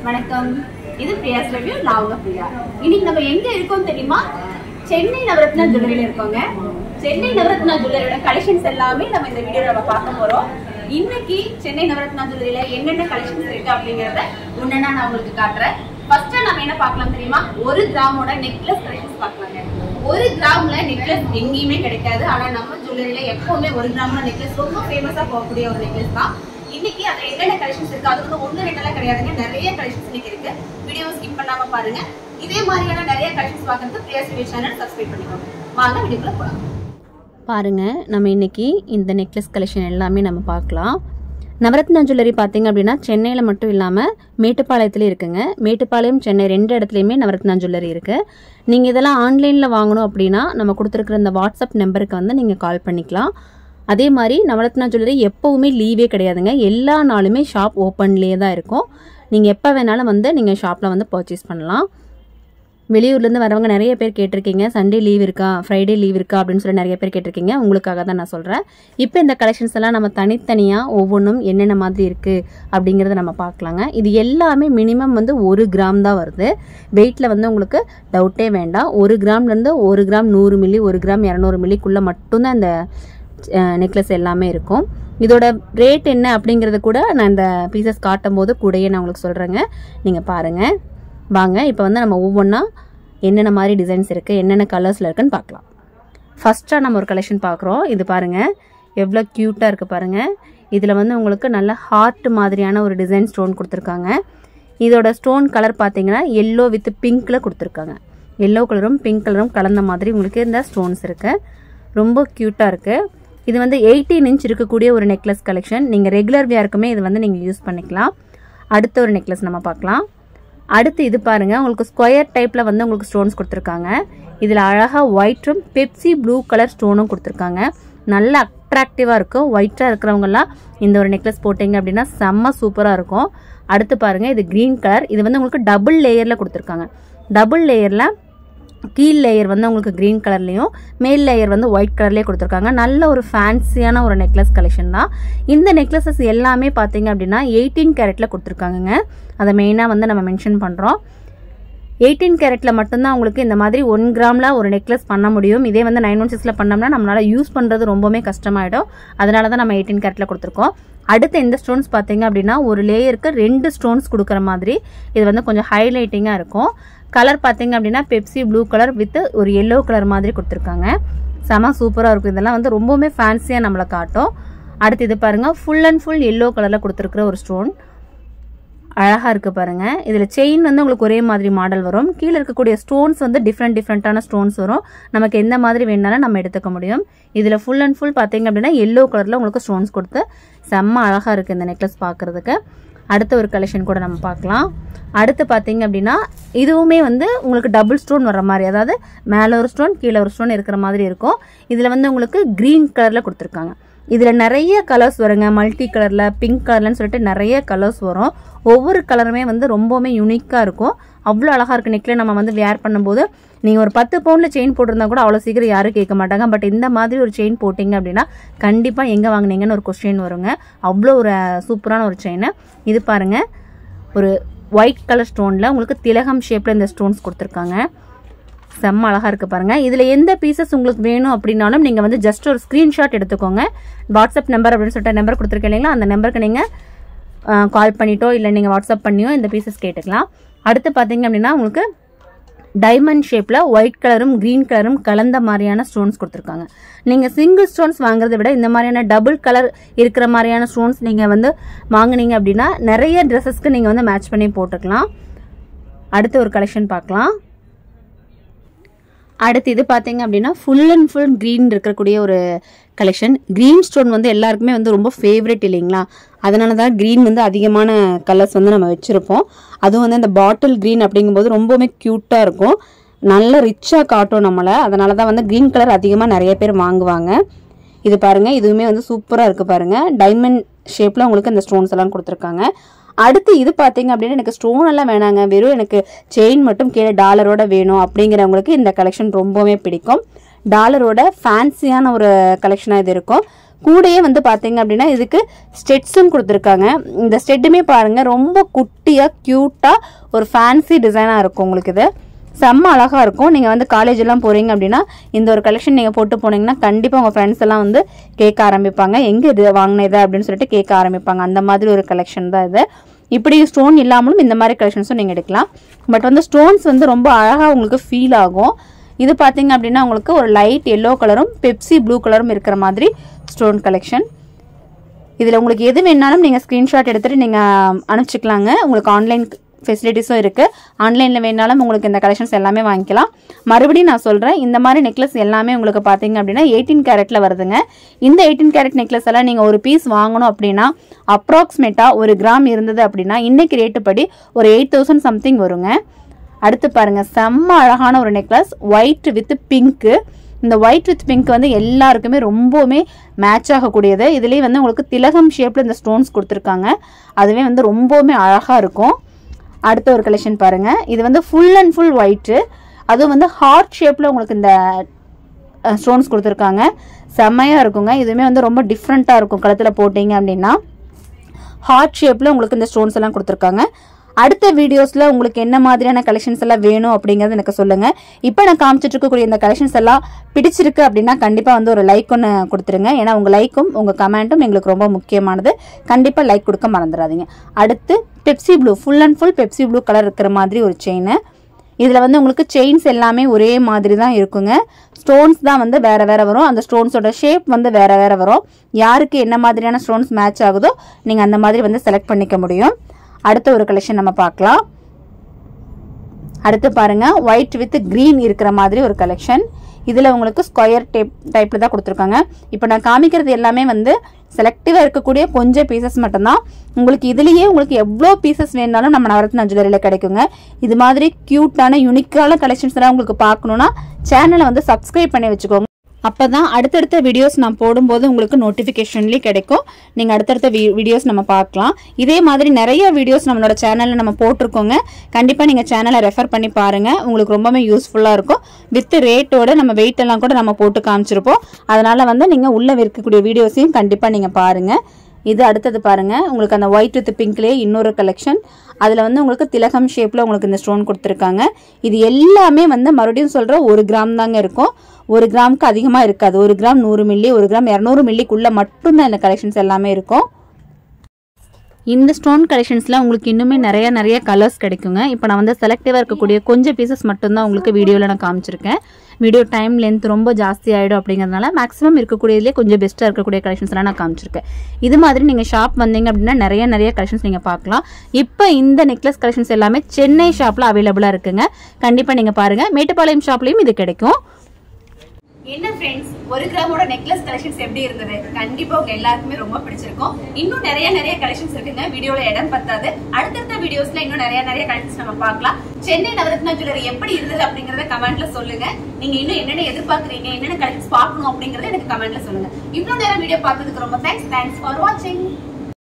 வணக்கம். இது பிரியாஸ் ரிவ்யூ. நான் உங்க பிரியா. இன்னைக்கு நம்ம எங்க இருக்கோம் தெரியுமா? சென்னை நவரத்னா ஜுவல்லரியில இருக்கோங்க. சென்னை நவரத்னா ஜுவல்லரியோட கலெக்ஷன்ஸ் எல்லாமே நம்ம இந்த வீடியோல நம்ம பார்க்க போறோம். இன்னைக்கு சென்னை நவரத்னா ஜுவல்லரியில என்னென்ன கலெக்ஷன்ஸ் இருக்கு அப்படிங்கறத ஒண்ணா நான் உங்களுக்கு காட்டுறேன். ஃபர்ஸ்ட் நம்ம என்ன பார்க்கலாம் தெரியுமா? 1 கிராமோட நெக்லஸ் கலெக்ஷன்ஸ் பார்க்கலாங்க. 1 கிராம்ல நெக்லஸ் எங்கேயுமே கிடைக்காது. ஆனா நம்ம ஜுவல்லரியில எப்பவுமே 1 கிராம்ல நெக்லஸ் ரொம்ப ஃபேமஸா போகக்கூடிய ஒரு நெக்லஸ் தான். இன்னைக்கு அது என்னென்ன கலெக்ஷன்ஸ் இருக்கு, அது வந்து 1-2 கிடையாதுங்க, நிறைய கலெக்ஷன்ஸ் இன்னைக்கு இருக்கு. வீடியோவை ஸ்கிப் பண்ணாம பாருங்க. இதே மாதிரியான நிறைய கலெக்ஷன்ஸ் பார்க்கறதுக்கு பிரியாஸ் ரிவ்யூ சேனல் சப்ஸ்கிரைப் பண்ணிக்கோங்க. வாங்க வீடியோக்குள்ள போலாம். பாருங்க, நம்ம இன்னைக்கு இந்த நெக்லஸ் கலெக்ஷன் எல்லாமே நம்ம பார்க்கலாம். நவரத்னா ஜுவல்லரி பார்த்தீங்க அப்படின்னா சென்னையில் மட்டும் இல்லாமல் மேட்டுப்பாளையத்துலேயும் இருக்குங்க. மேட்டுப்பாளையம், சென்னை 2 இடத்துலையுமே நவரத்னா ஜுவல்லரி இருக்குது. நீங்கள் இதெல்லாம் ஆன்லைனில் வாங்கணும் அப்படின்னா நம்ம கொடுத்துருக்குற இந்த வாட்ஸ்அப் நம்பருக்கு வந்து நீங்கள் கால் பண்ணிக்கலாம். அதே மாதிரி நவரத்னா ஜுவல்லரி எப்போவுமே லீவே கிடையாதுங்க. எல்லா நாளுமே ஷாப் ஓப்பன்லேயே தான் இருக்கும். நீங்கள் எப்போ வேணாலும் வந்து நீங்கள் ஷாப்பில் வந்து பர்ச்சேஸ் பண்ணலாம். வெளியூர்லேருந்து வரவங்க நிறைய பேர் கேட்டிருக்கீங்க, சண்டே லீவ் இருக்கா, ஃப்ரைடே லீவ் இருக்கா அப்படின்னு சொல்லி நிறைய பேர் கேட்டிருக்கீங்க. உங்களுக்காக தான் நான் சொல்கிறேன். இப்போ இந்த கலெக்ஷன்ஸ் எல்லாம் நம்ம தனித்தனியாக ஒவ்வொன்றும் என்னென்ன மாதிரி இருக்குது அப்படிங்கிறத நம்ம பார்க்கலாங்க. இது எல்லாமே மினிமம் வந்து 1 கிராம் தான் வருது. வெயிட்டில் வந்து உங்களுக்கு டவுட்டே வேண்டாம். 1 கிராம்லேருந்து 1 கிராம் 100 மில்லி, 1 கிராம் 200 மில்லிக்குள்ளே மட்டும்தான் இந்த நெக்லஸ் எல்லாமே இருக்கும். இதோட ரேட் என்ன அப்படிங்கிறத கூட நான் இந்த பீசஸ் காட்டும் போது கூடயே நான் உங்களுக்கு சொல்கிறேங்க. நீங்கள் பாருங்கள். வாங்க இப்போ வந்து நம்ம ஒவ்வொன்றா என்னென்ன மாதிரி டிசைன்ஸ் இருக்குது, என்னென்ன கலர்ஸில் இருக்குன்னு பார்க்கலாம். ஃபஸ்ட்டாக நம்ம ஒரு கலெக்ஷன் பார்க்குறோம். இது பாருங்கள், எவ்வளோ க்யூட்டாக இருக்குது பாருங்கள். இதில் வந்து உங்களுக்கு நல்ல ஹார்ட் மாதிரியான ஒரு டிசைன் ஸ்டோன் கொடுத்துருக்காங்க. இதோட ஸ்டோன் கலர் பார்த்தீங்கன்னா எல்லோ வித் பிங்க்கில் கொடுத்துருக்காங்க. எல்லோ கலரும் பிங்க் கலரும் கலந்த மாதிரி உங்களுக்கு இந்த ஸ்டோன்ஸ் இருக்குது. ரொம்ப க்யூட்டாக இருக்குது. இது வந்து 18 இன்ச் இருக்கக்கூடிய ஒரு நெக்லஸ் கலெக்ஷன். நீங்கள் ரெகுலர் வியருக்குமே இது வந்து நீங்கள் யூஸ் பண்ணிக்கலாம். அடுத்த ஒரு நெக்லஸ் நம்ம பார்க்கலாம். அடுத்து இது பாருங்க, உங்களுக்கு ஸ்கொயர் டைப்ல வந்து உங்களுக்கு ஸ்டோன்ஸ் கொடுத்துருக்காங்க. இதில் அழகாக ஒயிட்டும் பெப்சி ப்ளூ கலர் ஸ்டோனும் கொடுத்துருக்காங்க. நல்ல அட்ராக்டிவாக இருக்கும். ஒயிட்டாக இருக்கிறவங்கலாம் இந்த ஒரு நெக்லஸ் போட்டிங்க அப்படின்னா செம்ம சூப்பராக இருக்கும். அடுத்து பாருங்க, இது க்ரீன் கலர். இது வந்து உங்களுக்கு டபுள் லேயரில் கொடுத்துருக்காங்க. டபுள் லேயரில் கீழ் லேயர் வந்து உங்களுக்கு க்ரீன் கலர்லேயும் மேல் லேயர் வந்து ஒயிட் கலர்லேயே கொடுத்துருக்காங்க. நல்ல ஒரு ஃபேன்சியான ஒரு நெக்லஸ் கலெக்ஷன் தான். இந்த நெக்லஸஸ் எல்லாமே பார்த்தீங்க அப்படின்னா 18 கேரட்டில் கொடுத்துருக்காங்கங்க. அதை மெயினாக வந்து நம்ம மென்ஷன் பண்ணுறோம். 18 கேரட்டில் மட்டும்தான் உங்களுக்கு இந்த மாதிரி 1 கிராமில் ஒரு நெக்லஸ் பண்ண முடியும். இதே வந்து 916 பண்ணோம்னா நம்மளால் யூஸ் பண்ணுறது ரொம்பவுமே கஷ்டமாயிடும். அதனால தான் நம்ம 18 கேரட்டில் கொடுத்துருக்கோம். அடுத்து இந்த ஸ்டோன்ஸ் பார்த்தீங்க அப்படின்னா ஒரு லேயருக்கு 2 ஸ்டோன்ஸ் கொடுக்குற மாதிரி இது வந்து கொஞ்சம் ஹைலைட்டிங்காக இருக்கும். கலர் பார்த்தீங்க அப்படின்னா பெப்சி ப்ளூ கலர் வித் ஒரு எல்லோ கலர் மாதிரி கொடுத்துருக்காங்க. செம சூப்பராக இருக்கும். இதெல்லாம் வந்து ரொம்பவுமே ஃபேன்சியாக நம்மளை காட்டும். அடுத்து இது பாருங்கள், ஃபுல் அண்ட் ஃபுல் எல்லோ கலரில் கொடுத்துருக்குற ஒரு ஸ்டோன் அழகாக இருக்குது பாருங்கள். இதில் செயின் வந்து உங்களுக்கு ஒரே மாதிரி மாடல் வரும். கீழே இருக்கக்கூடிய ஸ்டோன்ஸ் வந்து டிஃப்ரெண்ட்டான ஸ்டோன்ஸ் வரும். நமக்கு எந்த மாதிரி வேணாலும் நம்ம எடுத்துக்க முடியும். இதில் ஃபுல் அண்ட் ஃபுல் பார்த்தீங்க அப்படின்னா எல்லோ கலரில் உங்களுக்கு ஸ்டோன்ஸ் கொடுத்து செம்ம அழகாக இருக்குது இந்த நெக்லஸ் பார்க்குறதுக்கு. அடுத்த ஒரு கலெக்ஷன் கூட நம்ம பார்க்கலாம். அடுத்து பார்த்தீங்க அப்படின்னா இதுவுமே வந்து உங்களுக்கு டபுள் ஸ்டோன் வர்ற மாதிரி, அதாவது மேலே ஒரு ஸ்டோன் கீழே ஒரு ஸ்டோன் இருக்கிற மாதிரி இருக்கும். இதில் வந்து உங்களுக்கு க்ரீன் கலரில் கொடுத்துருக்காங்க. இதில் நிறைய கலர்ஸ் வருங்க. மல்டி கலரில், பிங்க் கலர்லன்னு சொல்லிட்டு நிறைய கலர்ஸ் வரும். ஒவ்வொரு கலருமே வந்து ரொம்பவுமே யூனிக்காக இருக்கும். அவ்வளோ அழகாக இருக்குது. நெக்கில் நம்ம வந்து வேர் பண்ணும்போது நீங்கள் ஒரு 10 பவுண்டில் செயின் போட்டிருந்தா கூட அவ்வளோ சீக்கிரம் யாரும் கேட்க மாட்டாங்க. பட் இந்த மாதிரி ஒரு செயின் போட்டிங்க அப்படின்னா கண்டிப்பாக எங்கே வாங்கினீங்கன்னு ஒரு கொஸ்டின் வருங்க. அவ்வளோ ஒரு சூப்பரான ஒரு செயின். இது பாருங்கள், ஒரு ஒயிட் கலர் ஸ்டோனில் உங்களுக்கு திலகம் ஷேப்பில் இந்த ஸ்டோன்ஸ் கொடுத்துருக்காங்க. செம்ம அழகாக இருக்குது பாருங்கள். இதில் எந்த பீசஸ் உங்களுக்கு வேணும் அப்படின்னாலும் நீங்கள் வந்து ஜஸ்ட் ஒரு ஸ்க்ரீன்ஷாட் எடுத்துக்கோங்க. வாட்ஸ்அப் நம்பர் அப்படின்னு சொல்லிட்டு நம்பர் கொடுத்துருக்கேன் இல்லைங்களா, அந்த நம்பருக்கு நீங்கள் கால் பண்ணிட்டோ இல்லை நீங்கள் வாட்ஸ்அப் பண்ணியோ இந்த பீசஸ் கேட்டுக்கலாம். அடுத்து பார்த்தீங்க அப்படின்னா உங்களுக்கு டைமண்ட் ஷேப்பில் ஒயிட் கலரும் க்ரீன் கலரும் கலந்த மாதிரியான ஸ்டோன்ஸ் கொடுத்துருக்காங்க. நீங்கள் சிங்கிள் ஸ்டோன்ஸ் வாங்குறதை விட இந்த மாதிரியான டபுள் கலர் இருக்கிற மாதிரியான ஸ்டோன்ஸ் நீங்கள் வந்து வாங்கினீங்க அப்படின்னா நிறைய ட்ரெஸ்ஸஸ்க்கு நீங்கள் வந்து மேட்ச் பண்ணி போட்டுக்கலாம். அடுத்து ஒரு கலெக்ஷன் பார்க்கலாம். அடுத்து இது பார்த்தீங்க அப்படின்னா ஃபுல் அண்ட் ஃபுல் க்ரீன் இருக்கக்கூடிய ஒரு கலெக்ஷன். க்ரீன் ஸ்டோன் வந்து எல்லாருக்குமே வந்து ரொம்ப ஃபேவரட் இல்லைங்களா, அதனால தான் க்ரீன் வந்து அதிகமான கலர்ஸ் வந்து நம்ம வச்சுருப்போம். அதுவும் வந்து இந்த பாட்டில் க்ரீன் அப்படிங்கும்போது ரொம்பவுமே க்யூட்டாக இருக்கும், நல்ல ரிச்சாக காட்டும் நம்மளை. அதனால தான் வந்து க்ரீன் கலர் அதிகமாக நிறைய பேர் வாங்குவாங்க. இது பாருங்கள், இதுவுமே வந்து சூப்பராக இருக்குது பாருங்கள். டைமண்ட் ஷேப்பில் உங்களுக்கு இந்த ஸ்டோன்ஸ் எல்லாம் கொடுத்துருக்காங்க. அடுத்து இது பார்த்தீங்க அப்படின்னா எனக்கு ஸ்டோன் எல்லாம் வேணாங்க, வெறும் எனக்கு செயின் மட்டும் கீழே டாலரோட வேணும் அப்படிங்கிறவங்களுக்கு இந்த கலெக்ஷன் ரொம்பவே பிடிக்கும். டாலரோட ஃபேன்சியான ஒரு கலெக்ஷனாக இது இருக்கும். கூடயே வந்து பாத்தீங்க அப்படின்னா இதுக்கு ஸ்டெட்ஸும் கொடுத்துருக்காங்க. இந்த ஸ்டெட்டுமே பாருங்க ரொம்ப குட்டியா கியூட்டா ஒரு ஃபேன்சி டிசைனா இருக்கும். உங்களுக்கு இது செம்ம அழகா இருக்கும். நீங்க வந்து காலேஜ் எல்லாம் போறீங்க அப்படின்னா இந்த ஒரு கலெக்ஷன் நீங்க போட்டு போனீங்கன்னா கண்டிப்பா உங்க ஃப்ரெண்ட்ஸ் எல்லாம் வந்து கேட்க ஆரம்பிப்பாங்க, எங்க இது வாங்கினது அப்படின்னு சொல்லிட்டு கேட்க ஆரம்பிப்பாங்க. அந்த மாதிரி ஒரு கலெக்ஷன் தான் இது. இப்படி ஸ்டோன் இல்லாமலும் இந்த மாதிரி கலெக்ஷன்ஸும் நீங்க எடுக்கலாம். பட் வந்து ஸ்டோன்ஸ் வந்து ரொம்ப அழகா உங்களுக்கு ஃபீல் ஆகும். இது பாத்தீங்க அப்படின்னா உங்களுக்கு ஒரு லைட் எல்லோ கலரும் பெப்சி ப்ளூ கலரும் இருக்கிற மாதிரி ஸ்டோன் கலெக்ஷன். இதுல உங்களுக்கு எது வேணாலும் நீங்க ஸ்கிரீன்ஷாட் எடுத்துட்டு நீங்க அனுப்பிச்சுக்கலாங்க. உங்களுக்கு ஆன்லைன் ஃபெசிலிட்டிஸும் இருக்கு. ஆன்லைன்ல வேணாலும் உங்களுக்கு இந்த கலெக்ஷன்ஸ் எல்லாமே வாங்கிக்கலாம். மறுபடியும் நான் சொல்றேன், இந்த மாதிரி நெக்லஸ் எல்லாமே உங்களுக்கு பாத்தீங்க அப்படின்னா 18 கேரட்ல வருதுங்க. இந்த 18 கேரட் நெக்லஸ் எல்லாம் நீங்க ஒரு பீஸ் வாங்கணும் அப்படின்னா அப்ராக்சிமேட்டா 1 கிராம் இருந்தது அப்படின்னா இன்னைக்கு ரேட்டு படி ஒரு 8000 சம்திங் வருங்க. அடுத்து பாருங்க, செம்ம அழகான ஒரு நெக்லஸ் ஒயிட் வித் பிங்க். இந்த ஒயிட் வித் பிங்க் வந்து எல்லாருக்குமே ரொம்பவுமே மேட்ச் ஆகக்கூடியது. இதுலேயே வந்து உங்களுக்கு திலகம் ஷேப்ல இந்த ஸ்டோன்ஸ் கொடுத்துருக்காங்க. அதுவே வந்து ரொம்பவுமே அழகா இருக்கும். அடுத்த ஒரு கலெக்ஷன் பாருங்க, இது வந்து ஃபுல் அண்ட் ஃபுல் ஒயிட், அதுவும் வந்து ஹார்ட் ஷேப்ல உங்களுக்கு இந்த ஸ்டோன்ஸ் கொடுத்துருக்காங்க. செம்மையா இருக்குங்க. இதுவுமே வந்து ரொம்ப டிஃப்ரெண்டா இருக்கும். கழுத்துல போட்டீங்க அப்படின்னா ஹார்ட் ஷேப்ல உங்களுக்கு இந்த ஸ்டோன்ஸ் எல்லாம் கொடுத்துருக்காங்க. அடுத்த வீடியோஸ்ல உங்களுக்கு என்ன மாதிரியான கலெக்ஷன்ஸ் எல்லாம் வேணும் அப்படிங்கறது எனக்கு சொல்லுங்க. இப்போ நான் காமிச்சிட்டு இருக்கக்கூடிய இந்த கலெக்ஷன்ஸ் எல்லாம் பிடிச்சிருக்கு அப்படின்னா கண்டிப்பா வந்து ஒரு லைக் ஒன்று கொடுத்துருங்க. ஏன்னா உங்க லைக்கும் உங்க கமெண்ட்டும் எங்களுக்கு ரொம்ப முக்கியமானது. கண்டிப்பா லைக் கொடுக்க மறந்துடாதீங்க. அடுத்து Pepsi blue, full and full Pepsi blue colour இருக்கிற மாதிரி ஒரு செயின். இதுல வந்து உங்களுக்கு செயின்ஸ் எல்லாமே ஒரே மாதிரி தான் இருக்குங்க. ஸ்டோன்ஸ் தான் வந்து வேற வேற வரும். அந்த ஸ்டோன்ஸோட ஷேப் வந்து வேற வேற வரும். யாருக்கு என்ன மாதிரியான ஸ்டோன்ஸ் மேட்ச் ஆகுதோ நீங்க அந்த மாதிரி வந்து செலக்ட் பண்ணிக்க முடியும். அடுத்த ஒரு கலெக்ஷன் நம்ம பார்க்கலாம். அடுத்து பாருங்க, ஒயிட் வித் கிரீன் இருக்கிற மாதிரி ஒரு கலெக்ஷன். இதுல உங்களுக்கு ஸ்கொயர் டைப்ல தான் கொடுத்துருக்காங்க. இப்போ நான் காமிக்கிறது எல்லாமே வந்து செலக்டிவா இருக்கக்கூடிய கொஞ்சம் பீசஸ் மட்டும்தான். உங்களுக்கு இதுலயே உங்களுக்கு எவ்வளோ பீசஸ் வேணாலும் நம்ம நவரத்னா ஜுவல்லரியில கிடைக்குங்க. இது மாதிரி கியூட்டான யூனிக்கான கலெக்ஷன்ஸ் எல்லாம் உங்களுக்கு பார்க்கணும்னா சேனலை வந்து சப்ஸ்கிரைப் பண்ணி வச்சுக்கோங்க. அப்பதான் அடுத்தடுத்த வீடியோஸ் நான் போடும்போது உங்களுக்கு நோட்டிபிகேஷன்லயே கிடைக்கும். நீங்க அடுத்தடுத்த வீடியோஸ் நம்ம பார்க்கலாம். இதே மாதிரி நிறைய வீடியோஸ் நம்மளோட சேனல்ல நம்ம போட்டிருக்கோங்க. கண்டிப்பா நீங்க சேனலை ரெஃபர் பண்ணி பாருங்க. உங்களுக்கு ரொம்பவே யூஸ்ஃபுல்லா இருக்கும். வித் ரேட்டோட நம்ம வெயிட் எல்லாம் கூட நம்ம போட்டு காமிச்சிருப்போம். அதனால வந்து நீங்க உள்ள இருக்கக்கூடிய வீடியோஸையும் கண்டிப்பா நீங்க பாருங்க. இது அடுத்தது பாருங்க, உங்களுக்கு அந்த ஒயிட் வித் பிங்க்லயே இன்னொரு கலெக்ஷன். அதுல வந்து உங்களுக்கு திலகம் ஷேப்ல உங்களுக்கு இந்த ஸ்டோன் கொடுத்துருக்காங்க. இது எல்லாமே வந்து மறுபடியும் சொல்ற 1 கிராம் தாங்க இருக்கும். 1 கிராமுக்கு அதிகமா இருக்காது. 1 கிராம் 100 மில்லி, 1 கிராம் 200 மில்லிக்குள்ள மட்டும்தான் இந்த கலெக்ஷன்ஸ் எல்லாமே இருக்கும். இந்த ஸ்டோன் கலெக்ஷன்ஸ்ல உங்களுக்கு இன்னுமே நிறைய கலர்ஸ் கிடைக்குங்க. இப்போ நான் வந்து செலக்டிவா இருக்கக்கூடிய கொஞ்சம் பீசஸ் மட்டும்தான் உங்களுக்கு வீடியோல நான் காமிச்சிருக்கேன். வீடியோ டைம் லென்த் ரொம்ப ஜாஸ்தி ஆயிடும் அப்படிங்கறதுனால மேக்ஸிமம் இருக்கக்கூடியதுலேயே கொஞ்சம் பெஸ்ட்டாக இருக்கக்கூடிய கலெக்ஷன்ஸ் எல்லாம் நான் காமிச்சிருக்கேன். இது மாதிரி நீங்கள் ஷாப் வந்தீங்க அப்படின்னா நிறைய கலெக்ஷன்ஸ் நீங்கள் பார்க்கலாம். இப்போ இந்த நெக்லஸ் கலெக்ஷன்ஸ் எல்லாமே சென்னை ஷாப்பில் அவைலபிளாக இருக்குங்க. கண்டிப்பாக நீங்கள் பாருங்கள். மேட்டுப்பாளையம் ஷாப்லையும் இது கிடைக்கும். என்ன ஃப்ரெண்ட்ஸ், 1 கிராமோட நெக்லஸ் கலெக்ஷன்ஸ் எப்படி இருந்தது? கண்டிப்பா உங்க எல்லாருக்குமே ரொம்ப பிடிச்சிருக்கும். இன்னும் நிறைய கலெக்ஷன்ஸ் இருக்குங்க. வீடியோல இடம் பத்தாது. அடுத்தடுத்த வீடியோஸ்ல இன்னும் நிறைய கலெக்ஷன்ஸ் நம்ம பார்க்கலாம். சென்னை நவரத்னா ஜுவல்லரி எப்படி இருந்தது அப்படிங்கறத கமெண்ட்ல சொல்லுங்க. நீங்க இன்னும் என்னென்ன எதிர்பார்க்கறீங்க, என்னென்ன கலெக்ஷன்ஸ் பார்க்கணும் அப்படிங்கறத எனக்கு கமெண்ட்ல சொல்லுங்க. இவ்வளவு நேரம் வீடியோ பார்த்ததுக்கு ரொம்ப தேங்க்ஸ் ஃபார் வாட்சிங்.